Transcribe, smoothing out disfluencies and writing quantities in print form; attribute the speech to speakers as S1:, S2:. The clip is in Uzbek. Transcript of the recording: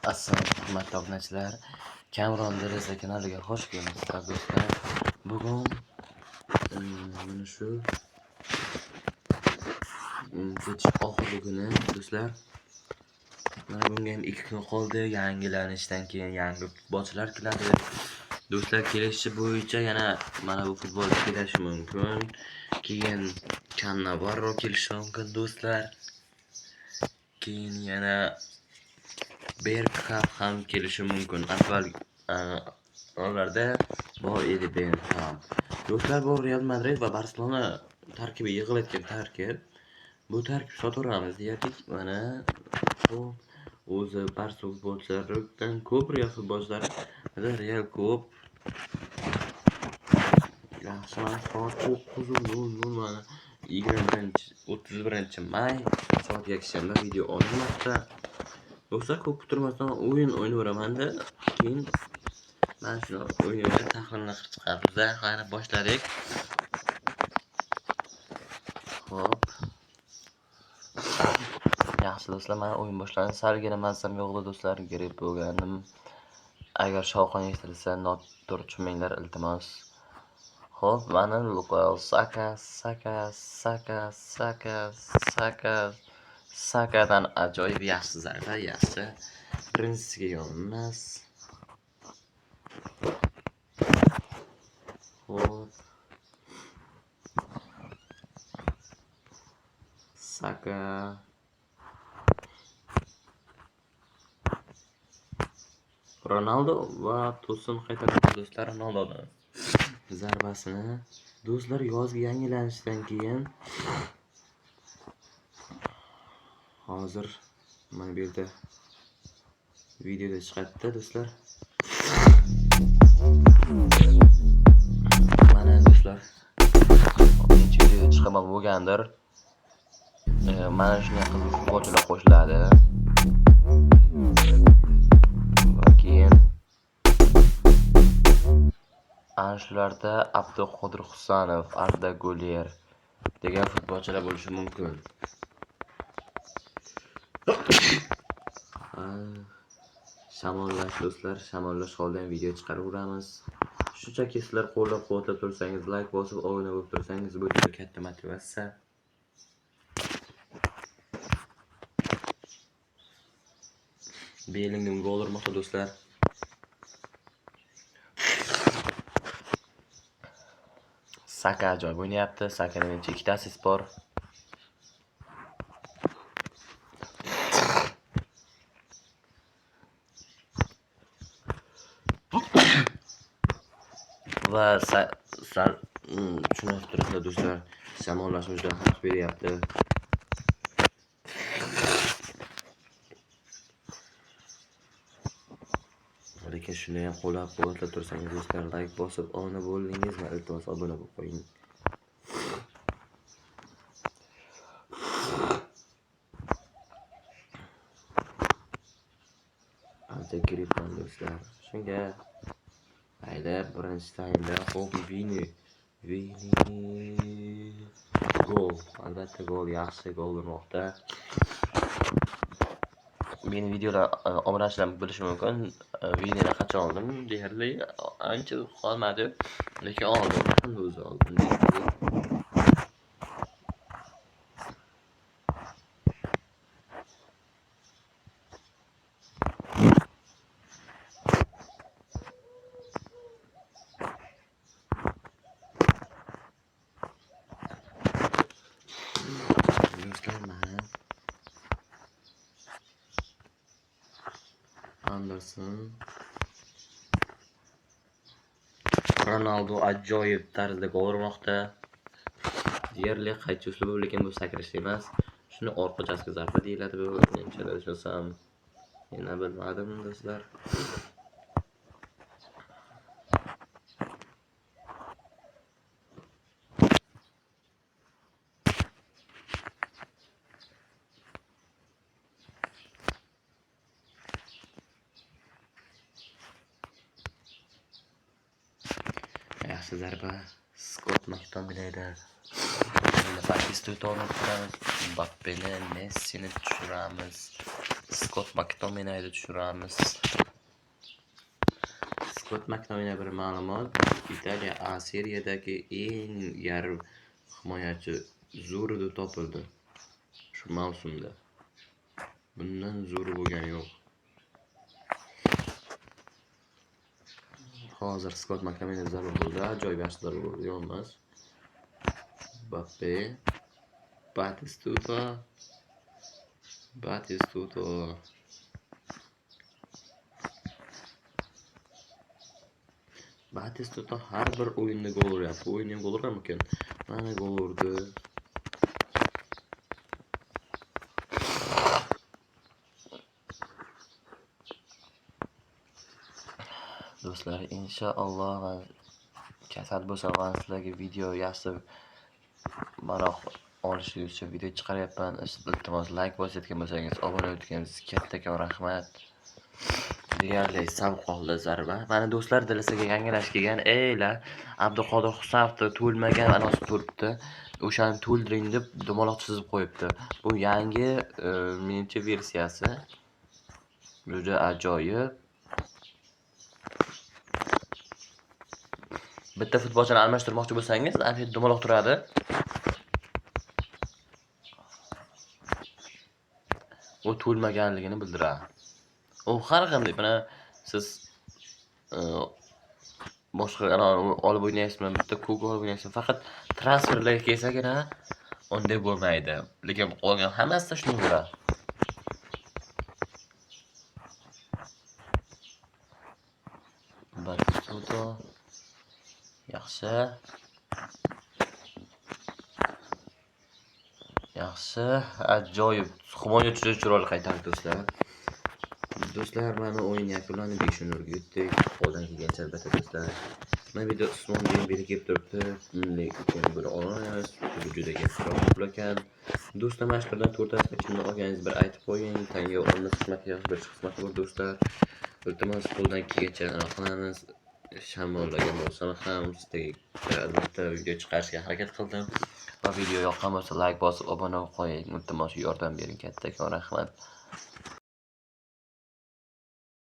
S1: Assalomu hurmatli obunachilar. Kamron Deraza kanaliga xush kelibsizlar do'stlar. Bugun mana shu kech oxirgi kuni do'stlar. Mana bunga ham 2 kun qoldi. Yangilanishdan keyin yangi futbolchilar keladi. Do'stlar kelishi bo'yicha yana mana bu futbolchi kelishi mumkin. Keyin Cannavaro kelishi mumkin do'stlar. Keyin yana Bergkamp ham kelishi mumkin. Avval onlarda bor edi Bergkamp. Do'stlar, bu Real Madrid va Barselona tarkibi yig'ilgan tarkib. Bu tarkib sotaveramiz dedik. Mana bu o'zi Barsa futbolchilaridan ko'p Real futbolchilari Real ko'p. Yaxshi soat 9:00 mana 31 may soat yakshanba video olinmoqda. Do'stlar, ko'p kutilmasdan o'yin o'ynayveraman-da. Keyin mana shu o'yinga tahlilni qilib chiqamiz. Qani boshladik. Xo'p. Yaxshi do'stlar, mana o'yin boshlandi. Salgina mazam yo'qdi do'stlar, grip bo'lgandim. Agar shovqin eshitilsa, noto'g'ri tushunmanglar iltimos. Xo'p, mana Lukas Sakadan ajoyib yaxshi zarba, yaxshi. Birinchisiga yo'lmas. Xo'p. Saka Ronaldo va To'sin qaytaradi do'stlar. Ronaldodan zarbasini do'stlar yozgi yangilanishdan keyin hozir mana bu yerda videoda chiqadi do'stlar. Mana do'stlar, birinchi video chiqaman bo'lgandir. Mana shunday qizil futbolchilar qo'shiladi. Va keyin ana shularda Abduqodir Husanov, Arda Güler degan futbolchilar bo'lishi mumkin. Shamollash do'stlar, shamollash holda ham video chiqaraveramiz. Shunchaki sizlar qo'llab-quvvatlab tursangiz, like bosib, obuna bo'lib tursangiz, bu juda katta motivatsiya. Bellingham gol urmoqda do'stlar. Saka ajoyib o'ynayapti. Sakaning 2 ta assist bor. Va shuni turibdi do'stlar. Shamollash juda haq beryapti. Lekin shuni ham qo'llab-quvvatlab tursangiz do'stlar, like bosib, obuna bo'ldingizmi? Iltimos obuna bo'lib qo'ying. Ancha gripman do'stlar. Shunga haydab birinchi taymda xo'p Vini gol. Albatta gol, yaxshi gol urmoqda. Meni videolar obunachilar bilishi mumkin. Videoni qachon oldim? Deyarli ancha qolmadi, lekin oldim. Qanday o'zi oldim? Do'stlar, mana Anderson, Ronaldo ajoyib tarzda gol urmoqda. Deyarli qaychi uslubi, lekin bu sakrash emas. Shuni orqachasiga zarba deyiladi bu. Menimcha tushunsa yana bilmadim do'stlar. Yaxshi zarba. Scott McTominaydan Batistuta o'rnatamiz. Mbappeni, Messini tushiramiz. Scott McTominayni tushiramiz. Scott McTominay bir ma'lumot. Italiya A seriyadagi eng yarim himoyachi zo'rida topildi. Shu mavsumda. Bundan zo'ri bo'lgani yo'q. Hozir Scott McTominay zarur bo'ldi. Ajoyib yaxshi zarur bo'ldi, yo'lmas. Mbappe, Batistuta. Batistuta har bir o'yinda gol uryapti. Bu o'yin ham gol urarmikan? Mana gol urdi. Do'stlar, inshaalloh kasal bo'lsam men sizlarga video yaxshi maroq olishingiz uchun video chiqaryapman. Iltimos like bosayotgan bo'lsangiz, obuna bo'lsangiz kattakon rahmat. Deyarli sam qoldi zarba. Mana do'stlar, dilasiga yangilash kelgan. Eylar, Abduqodir Husanovda to'lmagan anosi turibdi. O'shani to'ldiring deb dumaloq chizib qo'yibdi. Bu yangi menimcha versiyasi. Juda ajoyib. Bitta futbolchini almashtirmoqchi bo'lsangiz, ana dumaloq turadi. U to'lmaganligini bildiradi. U har qanday mana siz boshqa olib o'ynayapsizmi, bitta ko'k olib o'ynayapsizmi, faqat transferlarga kelsagina unday bo'lmaydi. Lekin qolgan hammasida shunday bo'ladi. Batistuta yaxshi. Ajoyib. Himoya juda chiroyli qaytardi do'stlar. Do'stlar, mana o'yin yakunlandi. 5-0 yutdik. Qo'ldan kelgancha albatta do'stlar. Mana video Usmon Dembele kelib turibdi. Lekin buni olmaymiz. Juda katta ekan. Do'stlar, mashqlardan to'rtasi kimni olganingiz bir aytib qo'ying. Tanga olma xizmati yo'q, bir xizmati bor do'stlar. Iltimos qo'ldan kelgancha qilamiz. Shamollagan bo'lsa ham sizga albatta video chiqarishga harakat qildim. Va video yoqqan bo'lsa like bosib obuna qo'ying. Iltimos yordam bering, kattakon rahmat.